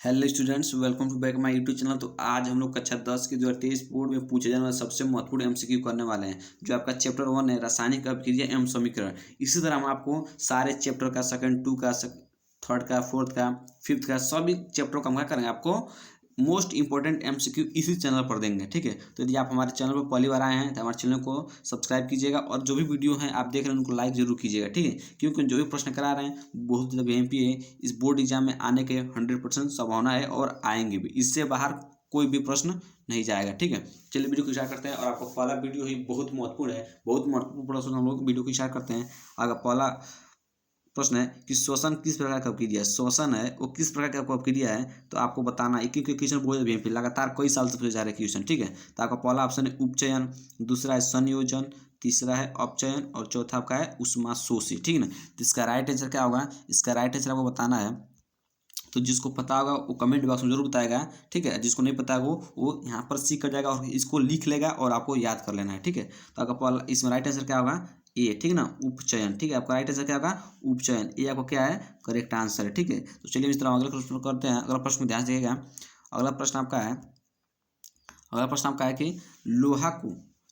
Hello students, welcome to back my YouTube channel. तो आज हम लोग कक्षा 10 की 2023 बोर्ड में पूछे जाने वाले सबसे महत्वपूर्ण एमसीक्यू करने वाले हैं, जो आपका चैप्टर 1 है, रासायनिक अभिक्रिया एवं समीकरण। इसी तरह हम आपको सारे चैप्टर का सेकंड 2 का थर्ड का फोर्थ का फिफ्थ का सभी चैप्टर का हम क्या करेंगे, आपको मोस्ट इंपॉर्टेंट एमसीक्यू इसी चैनल पर देंगे। ठीक है, तो यदि आप हमारे चैनल पर पहली बार आए हैं तो हमारे चैनल को सब्सक्राइब कीजिएगा और जो भी वीडियो है आप देख रहे हैं उनको लाइक जरूर कीजिएगा। ठीक है, क्योंकि जो भी प्रश्न करा रहे हैं बहुत ज़्यादा बेहतर है, इस बोर्ड एग्जाम में आने के 100% संभावना है और आएंगे भी, इससे बाहर कोई भी प्रश्न नहीं जाएगा। ठीक है, चलिए वीडियो को स्टार्ट करते हैं। और आपका पहला वीडियो ही बहुत महत्वपूर्ण है, बहुत महत्वपूर्ण प्रश्न हम लोग वीडियो को स्टार्ट करते हैं। आपका पहला प्रश्न है कि श्वसन किस प्रकार का अपक्रिया है। श्वसन है वो किस प्रकार का अपक्रिया है, तो आपको बताना है। क्योंकि क्वेश्चन बहुत भी लगातार कई साल से पूछे जा रहे हैं क्वेश्चन। ठीक है, तो आपका पहला ऑप्शन है उपचयन, दूसरा है संयोजन, तीसरा है अपचयन और चौथा आपका है उष्माशोषी। ठीक है ना, तो इसका राइट आंसर क्या होगा, इसका राइट आंसर आपको बताना है। तो जिसको पता होगा वो कमेंट बॉक्स में जरूर बताएगा। ठीक है, जिसको नहीं पता है वो यहाँ पर सीख कर जाएगा और इसको लिख लेगा और आपको याद कर लेना है। ठीक है, तो आपका पहला इसमें राइट आंसर क्या होगा, ए। ठीक है ना, उपचयन। ठीक है, आपका राइट आंसर क्या होगा, उपचयन। ये आपको क्या है, करेक्ट आंसर है। ठीक है, तो चलिए इस तरह अगला प्रश्न करते हैं। अगला प्रश्न में ध्यान दीजिएगा। अगला प्रश्न आपका है, अगला प्रश्न आपका है कि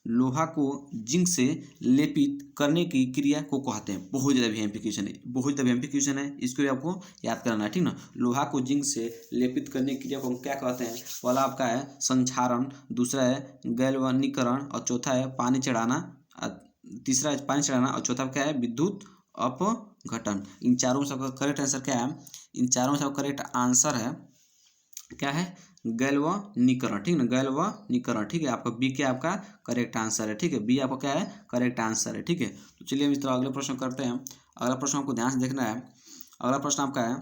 लोहा को जिंक से लेपित करने की क्रिया को कहते हैं। बहुत ज़्यादा VMP क्वेश्चन है, बहुत ज़्यादा VMP क्वेश्चन है, इसको भी आपको याद करना है। ठीक ना, लोहा को जिंक से लेपित करने की क्रिया को हम क्या कहते हैं। पहला आपका है संक्षारण, दूसरा है गैल्वनीकरण और चौथा है पानी चढ़ाना, तीसरा है पानी चढ़ाना और चौथा क्या है विद्युत अपघटन। इन चारों में सबका करेक्ट आंसर क्या है, इन चारों में सबका करेक्ट आंसर है क्या है, गैल्वनीकरण। ठीक है, गैल्वनीकरण। ठीक है, आपका बी क्या आपका करेक्ट आंसर है। ठीक है, बी आपका क्या है, करेक्ट आंसर है। ठीक है, तो चलिए हम इस तरह अगले प्रश्न करते हैं। अगला प्रश्न आपको ध्यान से देखना है। अगला प्रश्न आपका है,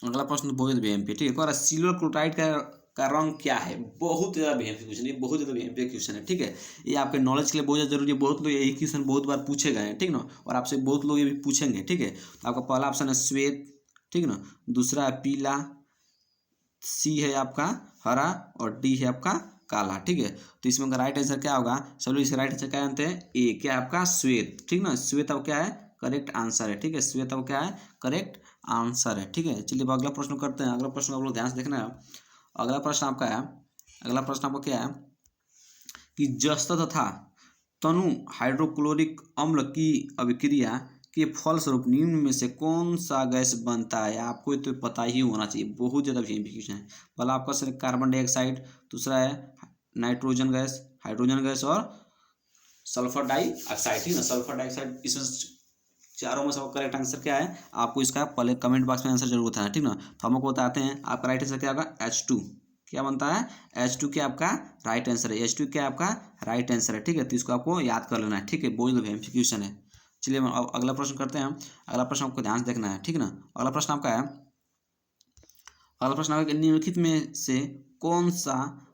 अगला प्रश्न बहुत VMP। ठीक है, सिल्वर क्लोराइड का रंग क्या है। बहुत ज़्यादा VMP क्वेश्चन है, बहुत ज़्यादा VMP क्वेश्चन है। ठीक है, ये आपके नॉलेज के लिए बहुत ज़्यादा जरूरी है। बहुत लोग यही क्वेश्चन बहुत बार पूछे गए हैं। ठीक ना, और आपसे बहुत लोग ये भी पूछेंगे। ठीक है, तो आपका पहला ऑप्शन है श्वेत, ठीक ना, दूसरा है पीला, सी है आपका हरा और डी है आपका काला। ठीक है, तो इसमें का राइट आंसर क्या होगा, सब लोग इसका राइट आंसर क्या जानते हैं, ए। क्या आपका श्वेत। ठीक ना, श्वेत अब क्या है, करेक्ट आंसर है। ठीक है, श्वेत अब क्या है, करेक्ट आंसर है। ठीक है, चलिए अब अगला प्रश्न करते हैं। अगला प्रश्न आप लोग ध्यान से देखना है। अगला प्रश्न आपका है, अगला प्रश्न आपका क्या है कि जस्ता तथा तनु हाइड्रोक्लोरिक अम्ल की अभिक्रिया के फलस्वरूप निम्न में से कौन सा गैस बनता है। आपको तो पता ही होना चाहिए, बहुत ज़्यादा क्वेश्चन है। पहला आपका सर कार्बन डाइऑक्साइड, दूसरा है नाइट्रोजन गैस, हाइड्रोजन गैस और सल्फर डाइऑक्साइड। ठीक है ना, सल्फर डाइऑक्साइड। इसमें चारों में सबका करेक्ट आंसर क्या है, आपको इसका पहले कमेंट बॉक्स में आंसर जरूर बताना। ठीक ना, तो हम आपको बताते हैं आपका राइट आंसर क्या होगा, H2। क्या बनता है, H2 क्या आपका राइट आंसर है, H2 क्या आपका राइट आंसर है। ठीक है, तो इसको आपको याद कर लेना है। ठीक है, बहुत ज़्यादा क्वेश्चन है। चलिए हम अब अगला प्रश्न करते हैं। अगला प्रश्न आपको ध्यान से देखना है। ठीक है ना, अगला प्रश्न आपका है, अगला प्रश्न आपका निम्नलिखित में से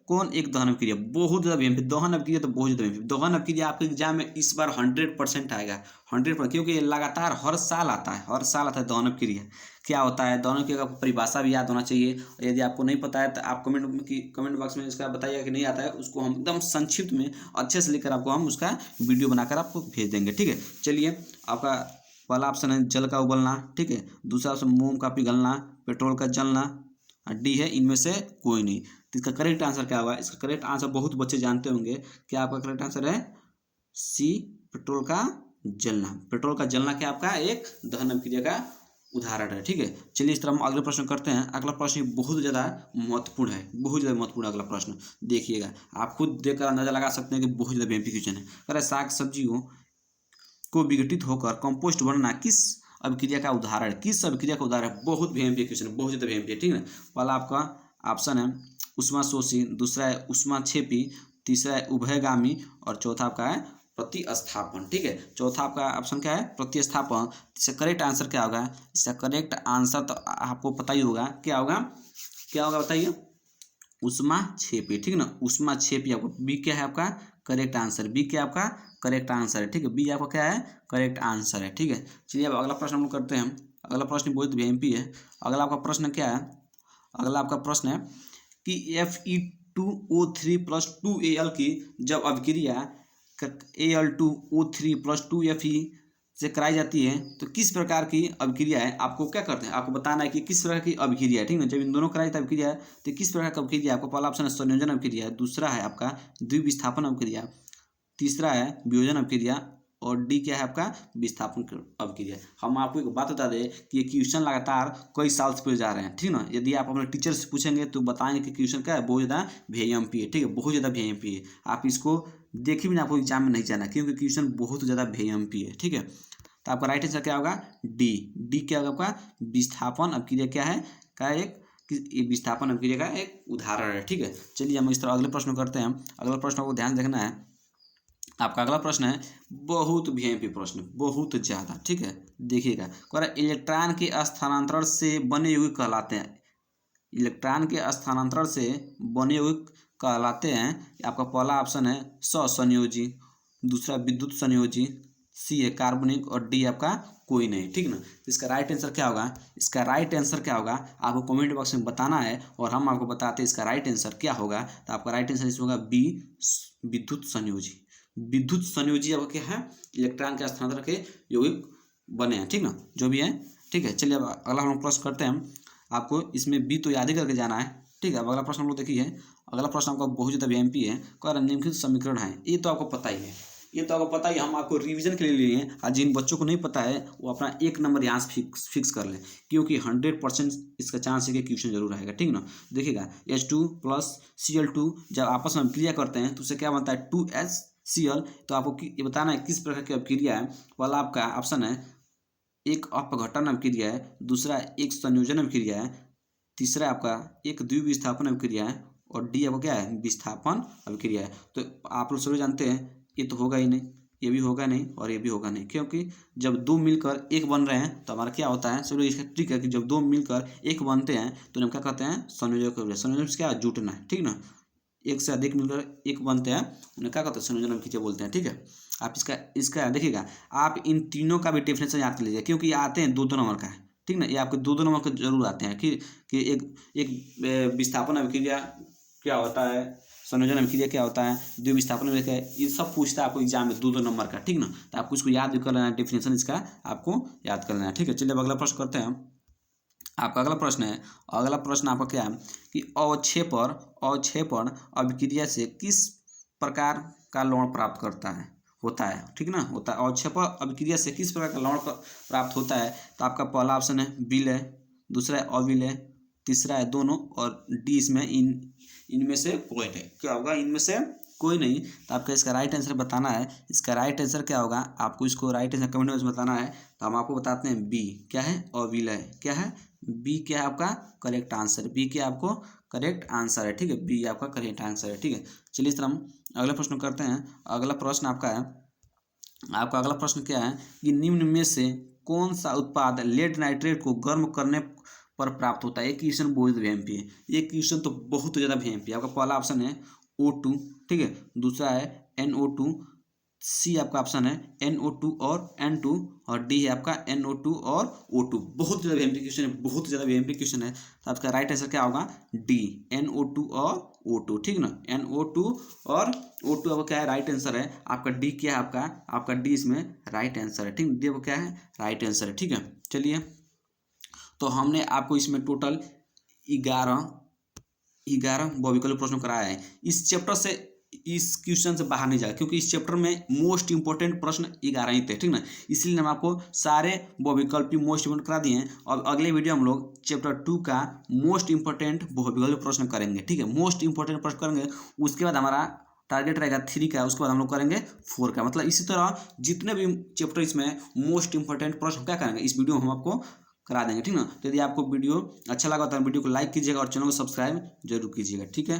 कौन एक दहन अभिक्रिया, बहुत ज़्यादा VMP दहन अभिक्रिया, तो बहुत ज़्यादा VMP दहन अभिक्रिया आपके एग्जाम में इस बार 100% आएगा, 100%। क्योंकि ये लगातार हर साल आता है, हर साल आता है दहन अभिक्रिया। क्या होता है दहन अभिक्रिया का परिभाषा भी याद होना चाहिए। और यदि आपको नहीं पता है तो आप कमेंट बॉक्स में इसका बताइएगा कि नहीं आता है, उसको हम एकदम संक्षिप्त में अच्छे से लेकर आपको हम उसका वीडियो बनाकर आपको भेज देंगे। ठीक है, चलिए आपका पहला ऑप्शन है जल का उबलना, ठीक है, दूसरा ऑप्शन मोम का पिघलना, पेट्रोल का जलना, डी है इनमें से कोई नहीं। तो इसका करेक्ट आंसर क्या होगा, इसका करेक्ट आंसर बहुत बच्चे जानते होंगे। क्या आपका करेक्ट आंसर है सी, पेट्रोल का जलना। पेट्रोल का जलना क्या आपका एक दहन अभिक्रिया का उदाहरण है। ठीक है, चलिए इस तरह हम अगले प्रश्न करते हैं। अगला प्रश्न बहुत ज़्यादा महत्वपूर्ण है, बहुत ज़्यादा महत्वपूर्ण अगला प्रश्न। देखिएगा, आप खुद देखकर अंदाजा लगा सकते हैं कि बहुत ज़्यादा VMP क्वेश्चन है। अरे साग सब्जियों को विघटित होकर कंपोस्ट बनना किस अभिक्रिया का उदाहरण, किस अभिक्रिया का उदाहरण है। बहुत VMP क्वेश्चन है, बहुत ज़्यादा VMP है। ठीक है, पहला आपका ऑप्शन है उष्माशोषी, दूसरा है उष्माक्षेपी, तीसरा है उभयगामी और चौथा आपका है प्रतिस्थापन। ठीक है, चौथा आपका ऑप्शन क्या है, प्रतिस्थापन। इसका करेक्ट आंसर क्या होगा, इसका करेक्ट आंसर तो आपको पता ही होगा, क्या होगा, क्या होगा बताइए, उष्माक्षेपी। ठीक है ना, उष्माक्षेपी आपको बी क्या है आपका करेक्ट आंसर, बी क्या आपका करेक्ट आंसर है। ठीक है, बी आपका क्या है करेक्ट आंसर है। ठीक है, चलिए अब अगला प्रश्न हम लोग करते हैं। अगला प्रश्न बहुत VMP है। अगला आपका प्रश्न क्या है, अगला आपका प्रश्न है कि Fe2O3+2Al की जब अभिक्रिया Al2O3+2Fe से कराई जाती है तो किस प्रकार की अभिक्रिया है, आपको क्या करते हैं, आपको बताना है कि किस प्रकार की अभिक्रिया है, ठीक है। जब इन दोनों कराई जाती है अभिक्रिया है तो किस प्रकार की अभिक्रिया है, आपको पहला ऑप्शन है संयोजन अभिक्रिया, दूसरा है आपका द्विविस्थापन अभिक्रिया, तीसरा है वियोजन अभिक्रिया और डी क्या है आपका विस्थापन अभिक्रिया। हम आपको एक बात बता दें कि ये क्वेश्चन लगातार कई साल से पूछे जा रहे हैं, ठीक ना। यदि आप अपने टीचर से पूछेंगे तो बताएंगे कि क्वेश्चन क्या है, बहुत ज़्यादा VIMP है, ठीक है, बहुत ज़्यादा VIMP है। आप इसको देखे भी ना, आपको एग्जाम में नहीं जाना क्योंकि क्वेश्चन बहुत ज़्यादा VIMP है, ठीक है। तो आपका राइट आंसर क्या होगा डी क्या होगा आपका विस्थापन अभिक्रिया क्या है का एक विस्थापन अभिक्रिया का एक उदाहरण है, ठीक है। चलिए हम इस तरह अगले प्रश्न करते हैं। अगला प्रश्न को ध्यान देखना है। आपका अगला प्रश्न है बहुत VIMP प्रश्न, बहुत ज़्यादा, ठीक है। देखिएगा, कह रहा है इलेक्ट्रॉन के स्थानांतरण से बने यौगिक कहलाते हैं, इलेक्ट्रॉन के स्थानांतरण से बने यौगिक कहलाते हैं। आपका पहला ऑप्शन है सहसंयोजी, दूसरा विद्युत संयोजी, सी है कार्बनिक और डी आपका कोई नहीं, ठीक ना। तो इसका राइट आंसर क्या होगा, इसका राइट आंसर क्या होगा आपको कमेंट बॉक्स में बताना है और हम आपको बताते हैं इसका राइट आंसर क्या होगा। तो आपका राइट आंसर इसमें होगा बी विद्युत संयोजी। विद्युत संयोजी आपका क्या है, इलेक्ट्रॉन के स्थानांतरण के यौगिक बने हैं, ठीक ना, जो भी है, ठीक है। चलिए अब अगला हम प्रश्न करते हैं। आपको इसमें बी तो याद ही करके जाना है, ठीक है। अब अगला प्रश्न हम लोग देखिए, अगला प्रश्न आपका बहुत ज़्यादा VIMP है। कह रहा निम्नलिखित समीकरण है, ये तो आपको पता ही है, ये तो आपको पता ही, हम आपको रिवीजन के लिए लिए हैं। और जिन बच्चों को नहीं पता है वो अपना 1 नंबर यहाँ से फिक्स कर लें क्योंकि 100% इसका चांस है कि क्वेश्चन जरूर आएगा, ठीक ना। देखिएगा H2 + Cl2 जब आपस में अभिक्रिया करते हैं तो उससे क्या बनता है 2HCl। तो आपको ये बताना है किस प्रकार की अभिक्रिया है। पहला आपका ऑप्शन है एक अपघटन अभिक्रिया है, दूसरा एक संयोजन अभिक्रिया है, तीसरा आपका एक द्विविस्थापन अभिक्रिया है और डी आपको क्या है विस्थापन अभिक्रिया है। तो आप लोग सभी जानते हैं ये तो होगा ही नहीं, ये भी होगा नहीं और ये भी होगा नहीं, क्योंकि जब दो मिलकर एक बन रहे हैं तो हमारा क्या होता है, सब लोग इसका ट्रिक है कि जब दो मिलकर एक बनते हैं तो हम क्या कहते हैं संयोजक अभिक्रिया। संयोजन से क्या जुटना है, ठीक ना। एक से अधिक मिलकर एक बनते हैं उन्हें क्या कहते हैं संयोजन अभिक्रिया बोलते हैं, ठीक है। आप इसका देखिएगा, आप इन तीनों का भी डेफिनेशन याद कर लीजिए क्योंकि ये आते हैं 2-2 नंबर का है, ठीक ना। ये आपके 2-2 नंबर के जरूर आते हैं कि एक विस्थापन अभिक्रिया क्या होता है, संयोजन अभिक्रिया क्या होता है, द्विविस्थापन अभिक्रिया, ये सब पूछता है आपको एग्जाम में 2-2 नंबर का, ठीक ना। तो आपको इसको याद भी कर लेना है, डेफिनेशन इसका आपको याद कर लेना है, ठीक है। चलिए अब अगला प्रश्न करते हैं। आपका अगला प्रश्न है, अगला प्रश्न आपका क्या है कि अवक्षेपण अभिक्रिया से किस प्रकार का लवण प्राप्त करता है होता है, ठीक ना, होता है। अवक्षेपण अभिक्रिया से किस प्रकार का लवण प्राप्त होता है। तो आपका पहला ऑप्शन है विलय, दूसरा है अविलय, तीसरा है दोनों और डी इसमें इनमें से कोई नहीं। क्या होगा इनमें से कोई नहीं। तो आपका इसका राइट आंसर बताना है। इसका राइट आंसर क्या होगा, आपको इसको राइट आंसर कमेंट में बताना है। तो हम आपको बताते हैं बी क्या है अविलय, क्या है बी क्या है आपका करेक्ट आंसर, बी क्या आपको करेक्ट आंसर है, ठीक है, बी आपका करेक्ट आंसर है, ठीक है। चलिए इस तरह हम अगला प्रश्न करते हैं। अगला प्रश्न आपका है, आपका अगला प्रश्न क्या है कि निम्न में से कौन सा उत्पाद लेड नाइट्रेट को गर्म करने पर प्राप्त होता है। एक क्वेश्चन बहुत VIMP है, ये क्वेश्चन तो बहुत ज़्यादा VIMP है। आपका पहला ऑप्शन है O2, ठीक है, दूसरा है NO2, सी आपका ऑप्शन है NO2 और N2 और डी है आपका NO2 और O2। बहुत ज़्यादा VIMP क्वेश्चन है, बहुत ज़्यादा VIMP क्वेश्चन है। तो आपका राइट आंसर क्या होगा डी NO2 और O2, ठीक ना। NO2 और O2 आपका क्या है राइट आंसर है। आपका डी क्या है आपका डी इसमें राइट आंसर है, ठीक, डी आपका क्या है राइट आंसर है, ठीक है। चलिए तो हमने आपको इसमें टोटल 11 बहुविकल्प प्रश्न कराया है। इस चैप्टर से इस क्वेश्चन से बाहर नहीं जाएगा क्योंकि इस चैप्टर में मोस्ट इंपॉर्टेंट प्रश्न 11 ही थे, ठीक ना। इसलिए हम आपको सारे बहुविकल्पी मोस्ट इंपॉर्टेंट करा दिए हैं। और अगले वीडियो हम लोग चैप्टर 2 का मोस्ट इंपॉर्टेंट बहुविकल्प प्रश्न करेंगे, ठीक है, मोस्ट इंपॉर्टेंट प्रश्न करेंगे। उसके बाद हमारा टारगेट रहेगा 3 का, उसके बाद हम लोग करेंगे 4 का। मतलब इसी तरह जितने भी चैप्टर इसमें मोस्ट इंपॉर्टेंट प्रश्न क्या करेंगे इस वीडियो में हम आपको करा देंगे, ठीक ना। तो यदि आपको वीडियो अच्छा लगा तो वीडियो को लाइक कीजिएगा और चैनल को सब्सक्राइब जरूर कीजिएगा, ठीक है।